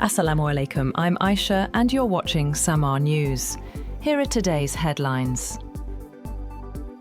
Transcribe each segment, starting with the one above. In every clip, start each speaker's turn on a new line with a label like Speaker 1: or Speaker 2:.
Speaker 1: Assalamu alaikum, I'm Aisha and you're watching SAMAA News. Here are today's headlines.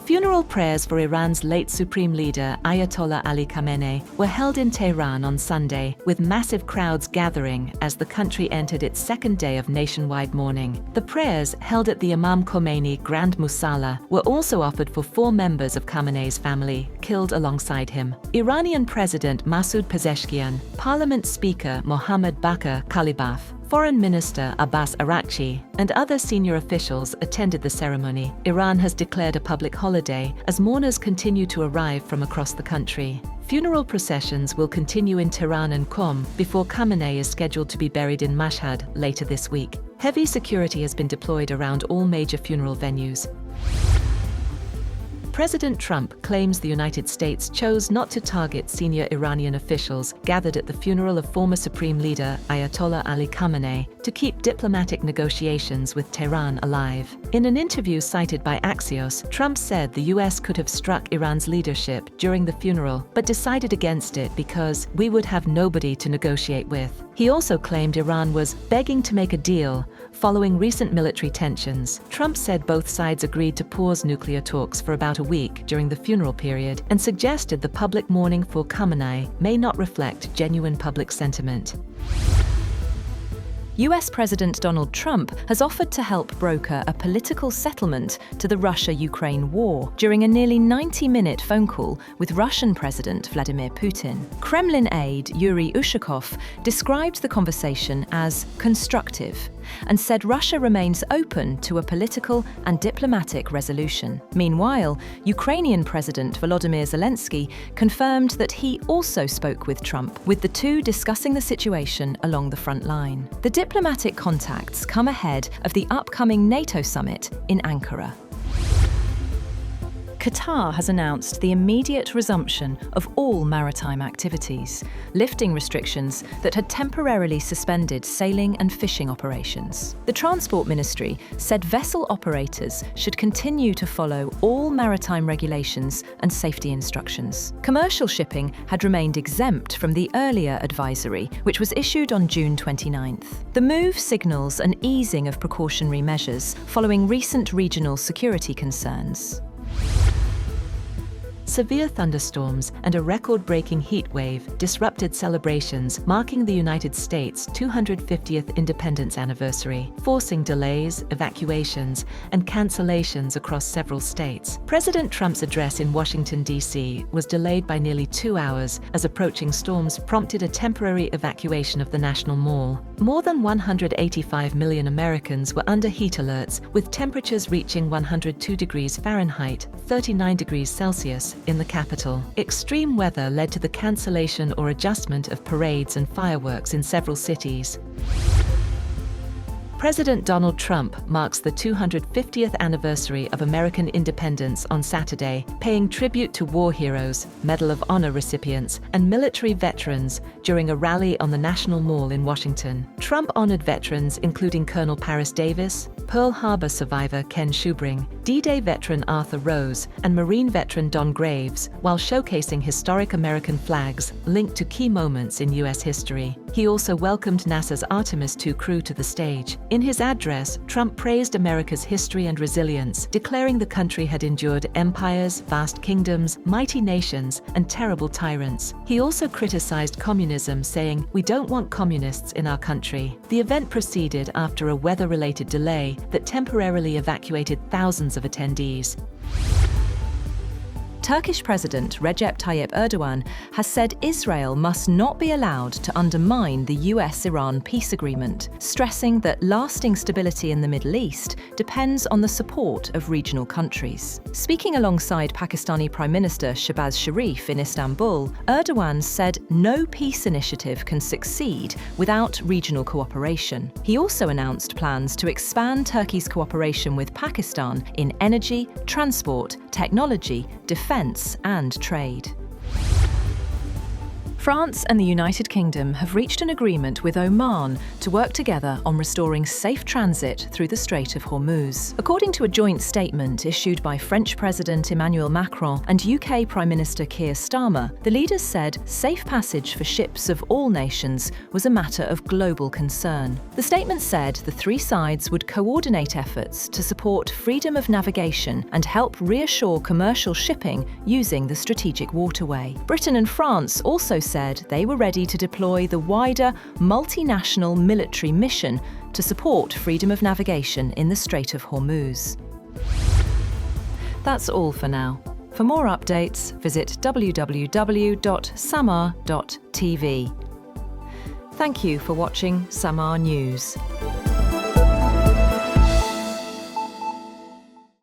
Speaker 2: Funeral prayers for Iran's late Supreme Leader Ayatollah Ali Khamenei were held in Tehran on Sunday, with massive crowds gathering as the country entered its second day of nationwide mourning. The prayers, held at the Imam Khomeini Grand Musalla, were also offered for 4 members of Khamenei's family, killed alongside him. Iranian President Masoud Pezeshkian, Parliament Speaker Mohammad Bakir Kalibaf, Foreign Minister Abbas Araghchi, and other senior officials attended the ceremony. Iran has declared a public holiday as mourners continue to arrive from across the country. Funeral processions will continue in Tehran and Qom before Khamenei is scheduled to be buried in Mashhad later this week. Heavy security has been deployed around all major funeral venues. President Trump claims the United States chose not to target senior Iranian officials gathered at the funeral of former Supreme Leader Ayatollah Ali Khamenei to keep diplomatic negotiations with Tehran alive. In an interview cited by Axios, Trump said the U.S. could have struck Iran's leadership during the funeral, but decided against it because we would have nobody to negotiate with. He also claimed Iran was begging to make a deal following recent military tensions. Trump said both sides agreed to pause nuclear talks for about a week during the funeral period and suggested the public mourning for Khamenei may not reflect genuine public sentiment.
Speaker 1: US President Donald Trump has offered to help broker a political settlement to the Russia-Ukraine war during a nearly 90-minute phone call with Russian President Vladimir Putin. Kremlin aide Yuri Ushakov described the conversation as constructive and said Russia remains open to a political and diplomatic resolution. Meanwhile, Ukrainian President Volodymyr Zelenskyy confirmed that he also spoke with Trump, with the two discussing the situation along the front line. The diplomatic contacts come ahead of the upcoming NATO summit in Ankara. Qatar has announced the immediate resumption of all maritime activities, lifting restrictions that had temporarily suspended sailing and fishing operations. The Transport Ministry said vessel operators should continue to follow all maritime regulations and safety instructions. Commercial shipping had remained exempt from the earlier advisory, which was issued on June 29th. The move signals an easing of precautionary measures following recent regional security concerns.
Speaker 2: Severe thunderstorms and a record-breaking heat wave disrupted celebrations marking the United States' 250th independence anniversary, forcing delays, evacuations, and cancellations across several states. President Trump's address in Washington, D.C. was delayed by nearly 2 hours as approaching storms prompted a temporary evacuation of the National Mall. More than 185 million Americans were under heat alerts, with temperatures reaching 102 degrees Fahrenheit, 39 degrees Celsius, in the capital. Extreme weather led to the cancellation or adjustment of parades and fireworks in several cities. President Donald Trump marks the 250th anniversary of American independence on Saturday, paying tribute to war heroes, Medal of Honor recipients, and military veterans during a rally on the National Mall in Washington. Trump honored veterans including Colonel Paris Davis, Pearl Harbor survivor Ken Schubring, D-Day veteran Arthur Rose, and Marine veteran Don Graves, while showcasing historic American flags linked to key moments in U.S. history. He also welcomed NASA's Artemis II crew to the stage. In his address, Trump praised America's history and resilience, declaring the country had endured empires, vast kingdoms, mighty nations, and terrible tyrants. He also criticized communism, saying, "We don't want communists in our country." The event proceeded after a weather-related delay that temporarily evacuated thousands of attendees.
Speaker 1: Turkish President Recep Tayyip Erdogan has said Israel must not be allowed to undermine the US-Iran peace agreement, stressing that lasting stability in the Middle East depends on the support of regional countries. Speaking alongside Pakistani Prime Minister Shehbaz Sharif in Istanbul, Erdogan said no peace initiative can succeed without regional cooperation. He also announced plans to expand Turkey's cooperation with Pakistan in energy, transport, technology, defense, and trade. France and the United Kingdom have reached an agreement with Oman to work together on restoring safe transit through the Strait of Hormuz. According to a joint statement issued by French President Emmanuel Macron and UK Prime Minister Keir Starmer, the leaders said safe passage for ships of all nations was a matter of global concern. The statement said the three sides would coordinate efforts to support freedom of navigation and help reassure commercial shipping using the strategic waterway. Britain and France also said they were ready to deploy the wider multinational military mission to support freedom of navigation in the Strait of Hormuz. That's all for now. For more updates, visit www.sammaa.tv. Thank you for watching SAMAA News.